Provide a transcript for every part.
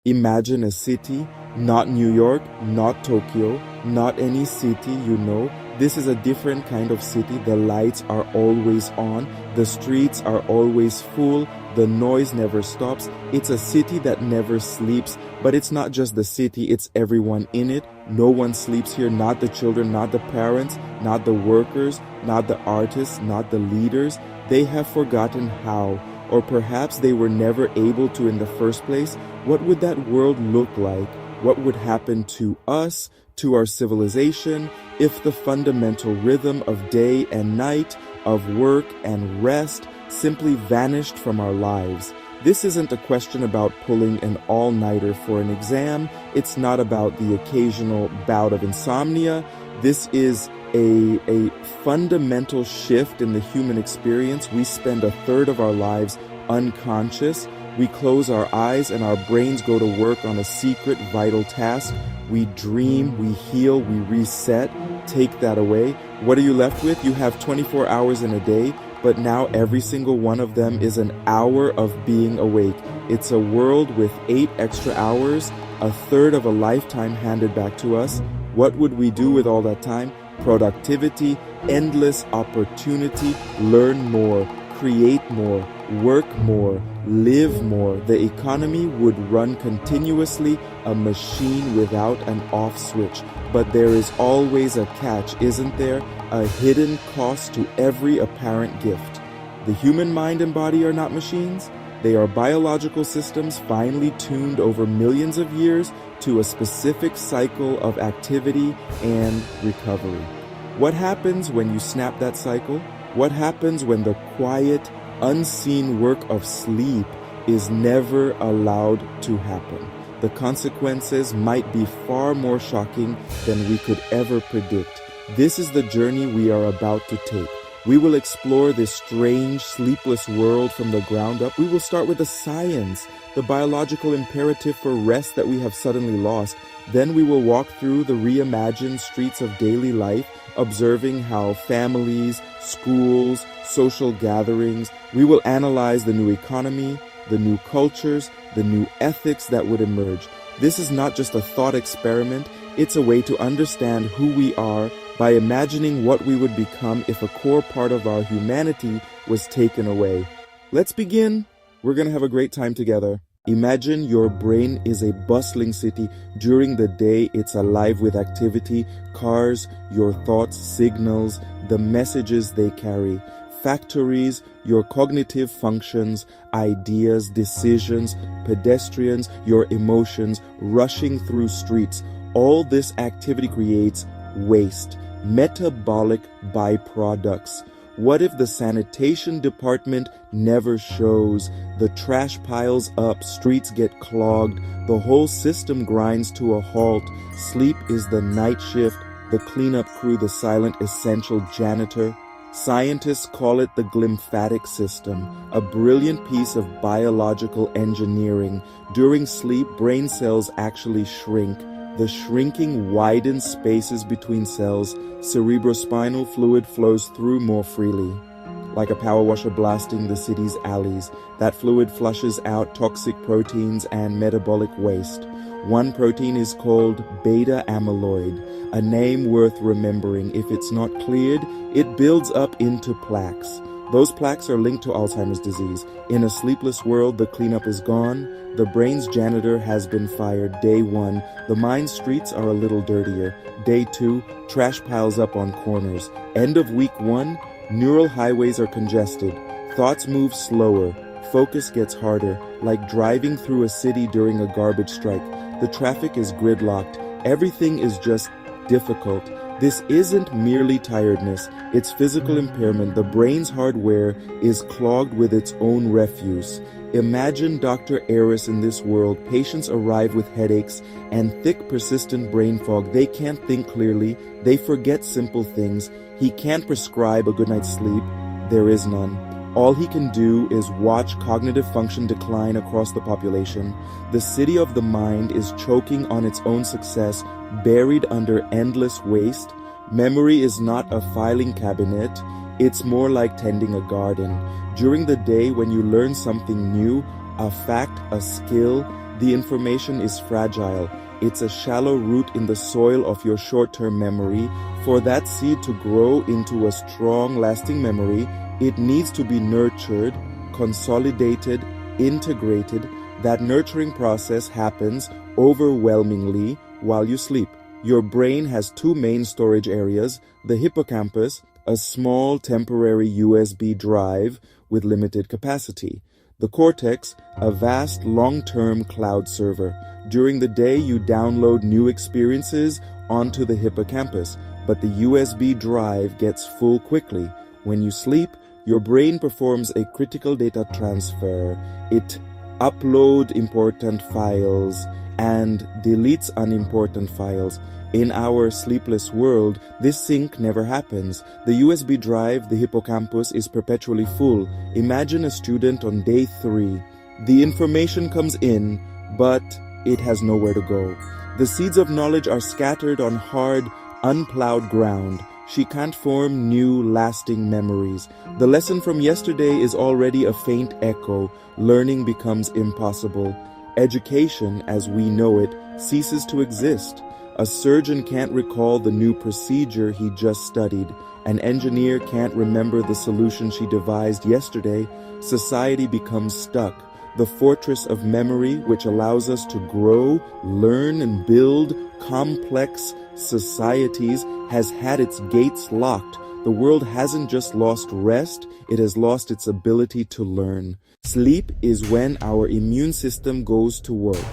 Imagine a city, not New York, not Tokyo, not any city you know. This is a different kind of city. The lights are always on, the streets are always full, the noise never stops. It's a city that never sleeps, but it's not just the city, it's everyone in it. No one sleeps here, not the children, not the parents, not the workers, not the artists, not the leaders. They have forgotten how. Or perhaps they were never able to in the first place. What would that world look like? What would happen to us, to our civilization, if the fundamental rhythm of day and night, of work and rest, simply vanished from our lives? This isn't a question about pulling an all-nighter for an exam. It's not about the occasional bout of insomnia. This is a fundamental shift in the human experience. We spend a third of our lives unconscious. We close our eyes and our brains go to work on a secret, vital task. We dream, we heal, we reset. Take that away. What are you left with? You have 24 hours in a day, but now every single one of them is an hour of being awake. It's a world with 8 extra hours, a third of a lifetime handed back to us. What would we do with all that time? Productivity, endless opportunity, learn more, create more, work more, live more. The economy would run continuously, a machine without an off switch. But there is always a catch, isn't there? A hidden cost to every apparent gift. The human mind and body are not machines. They are biological systems finely tuned over millions of years to a specific cycle of activity and recovery. What happens when you snap that cycle? What happens when the quiet, unseen work of sleep is never allowed to happen? The consequences might be far more shocking than we could ever predict. This is the journey we are about to take. We will explore this strange, sleepless world from the ground up. We will start with the science, the biological imperative for rest that we have suddenly lost. Then we will walk through the reimagined streets of daily life, observing how families, schools, social gatherings, we will analyze the new economy, the new cultures, the new ethics that would emerge. This is not just a thought experiment, it's a way to understand who we are by imagining what we would become if a core part of our humanity was taken away. Let's begin. We're going to have a great time together. Imagine your brain is a bustling city. During the day, it's alive with activity, cars, your thoughts, signals, the messages they carry. Factories, your cognitive functions, ideas, decisions, pedestrians, your emotions, rushing through streets. All this activity creates waste, metabolic byproducts. What if the sanitation department never shows? The trash piles up, streets get clogged, the whole system grinds to a halt. Sleep is the night shift, the cleanup crew the silent essential janitor. Scientists call it the glymphatic system, a brilliant piece of biological engineering. During sleep, brain cells actually shrink. The shrinking widens spaces between cells. Cerebrospinal fluid flows through more freely. Like a power washer blasting the city's alleys, that fluid flushes out toxic proteins and metabolic waste. One protein is called beta amyloid, a name worth remembering. If it's not cleared, it builds up into plaques. Those plaques are linked to Alzheimer's disease. In a sleepless world, the cleanup is gone. The brain's janitor has been fired. Day 1, the mind's streets are a little dirtier. Day 2, trash piles up on corners. End of week 1, neural highways are congested. Thoughts move slower. Focus gets harder, like driving through a city during a garbage strike. The traffic is gridlocked. Everything is just difficult. This isn't merely tiredness, it's physical impairment. The brain's hardware is clogged with its own refuse. Imagine Dr. Eris in this world. Patients arrive with headaches and thick, persistent brain fog. They can't think clearly. They forget simple things. He can't prescribe a good night's sleep. There is none. All he can do is watch cognitive function decline across the population. The city of the mind is choking on its own success, buried under endless waste. Memory is not a filing cabinet. It's more like tending a garden. During the day, when you learn something new, a fact, a skill, the information is fragile. It's a shallow root in the soil of your short-term memory. For that seed to grow into a strong, lasting memory, it needs to be nurtured, consolidated, integrated. That nurturing process happens overwhelmingly while you sleep. Your brain has two main storage areas: the hippocampus, a small temporary USB drive with limited capacity; the cortex, a vast long-term cloud server. During the day, you download new experiences onto the hippocampus, but the USB drive gets full quickly. When you sleep, your brain performs a critical data transfer. It uploads important files and deletes unimportant files. In our sleepless world, this sync never happens. The USB drive, the hippocampus, is perpetually full. Imagine a student on day 3. The information comes in, but it has nowhere to go. The seeds of knowledge are scattered on hard, unplowed ground. She can't form new, lasting memories. The lesson from yesterday is already a faint echo. Learning becomes impossible. Education, as we know it, ceases to exist. A surgeon can't recall the new procedure he just studied. An engineer can't remember the solution she devised yesterday. Society becomes stuck. The fortress of memory, which allows us to grow, learn, and build complex societies, has had its gates locked. The world hasn't just lost rest, it has lost its ability to learn. Sleep is when our immune system goes to work.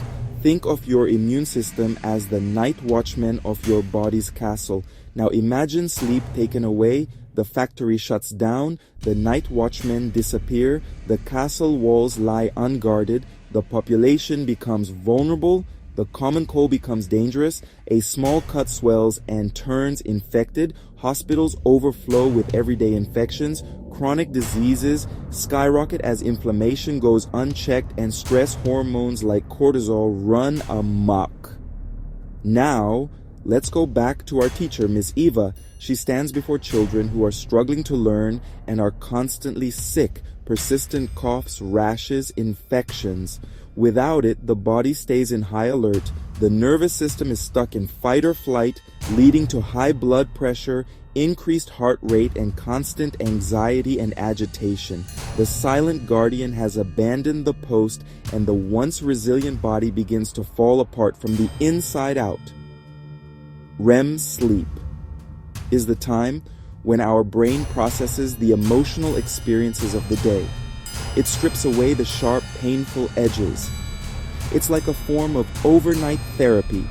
Think of your immune system as the night watchman of your body's castle. Now imagine sleep taken away. The factory shuts down, the night watchmen disappear, the castle walls lie unguarded, the population becomes vulnerable, the common cold becomes dangerous, a small cut swells and turns infected, hospitals overflow with everyday infections, chronic diseases skyrocket as inflammation goes unchecked, and stress hormones like cortisol run amok. Now, let's go back to our teacher, Miss Eva. She stands before children who are struggling to learn and are constantly sick, persistent coughs, rashes, infections. Without it, the body stays in high alert. The nervous system is stuck in fight or flight, leading to high blood pressure, increased heart rate, and constant anxiety and agitation. The silent guardian has abandoned the post, and the once resilient body begins to fall apart from the inside out. REM sleep is the time when our brain processes the emotional experiences of the day. It strips away the sharp, painful edges. It's like a form of overnight therapy.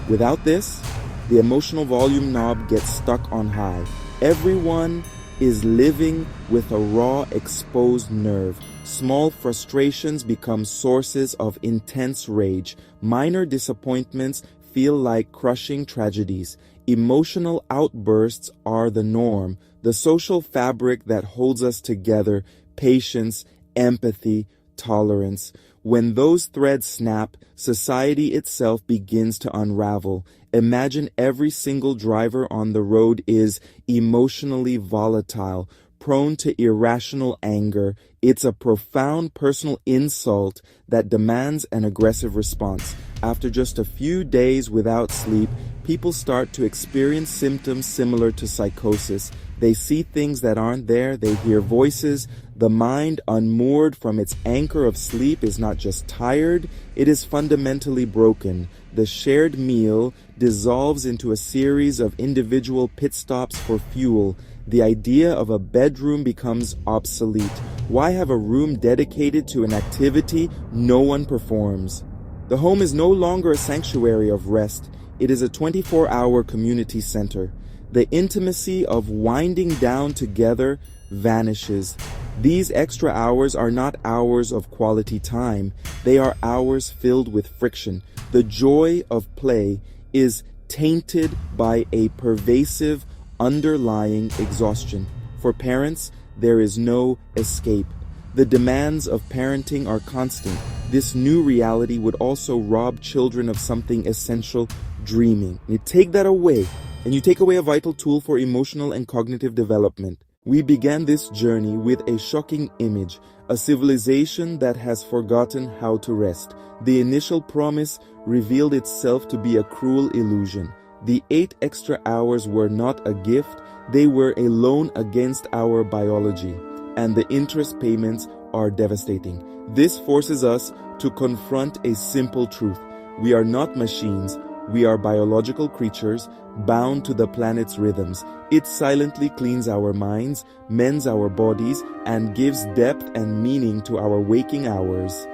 Without this, the emotional volume knob gets stuck on high. Everyone is living with a raw, exposed nerve. Small frustrations become sources of intense rage. Minor disappointments feel like crushing tragedies. Emotional outbursts are the norm, the social fabric that holds us together: patience, empathy, tolerance. When those threads snap, society itself begins to unravel. Imagine every single driver on the road is emotionally volatile, prone to irrational anger. It's a profound personal insult that demands an aggressive response. After just a few days without sleep, people start to experience symptoms similar to psychosis. They see things that aren't there, they hear voices. The mind, unmoored from its anchor of sleep, is not just tired, it is fundamentally broken. The shared meal dissolves into a series of individual pit stops for fuel. The idea of a bedroom becomes obsolete. Why have a room dedicated to an activity no one performs? The home is no longer a sanctuary of rest. It is a 24-hour community center. The intimacy of winding down together vanishes. These extra hours are not hours of quality time. They are hours filled with friction. The joy of play is tainted by a pervasive underlying exhaustion. For parents, there is no escape. The demands of parenting are constant. This new reality would also rob children of something essential: dreaming. You take that away, and you take away a vital tool for emotional and cognitive development. We began this journey with a shocking image, a civilization that has forgotten how to rest. The initial promise revealed itself to be a cruel illusion. The 8 extra hours were not a gift, they were a loan against our biology, and the interest payments are devastating. This forces us to confront a simple truth. We are not machines, we are biological creatures bound to the planet's rhythms. It silently cleans our minds, mends our bodies, and gives depth and meaning to our waking hours.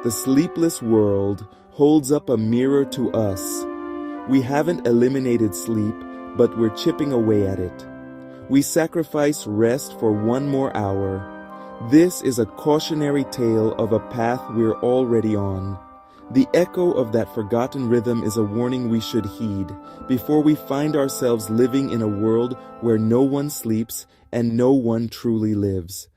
The sleepless world holds up a mirror to us. We haven't eliminated sleep, but we're chipping away at it. We sacrifice rest for one more hour. This is a cautionary tale of a path we're already on. The echo of that forgotten rhythm is a warning we should heed before we find ourselves living in a world where no one sleeps and no one truly lives.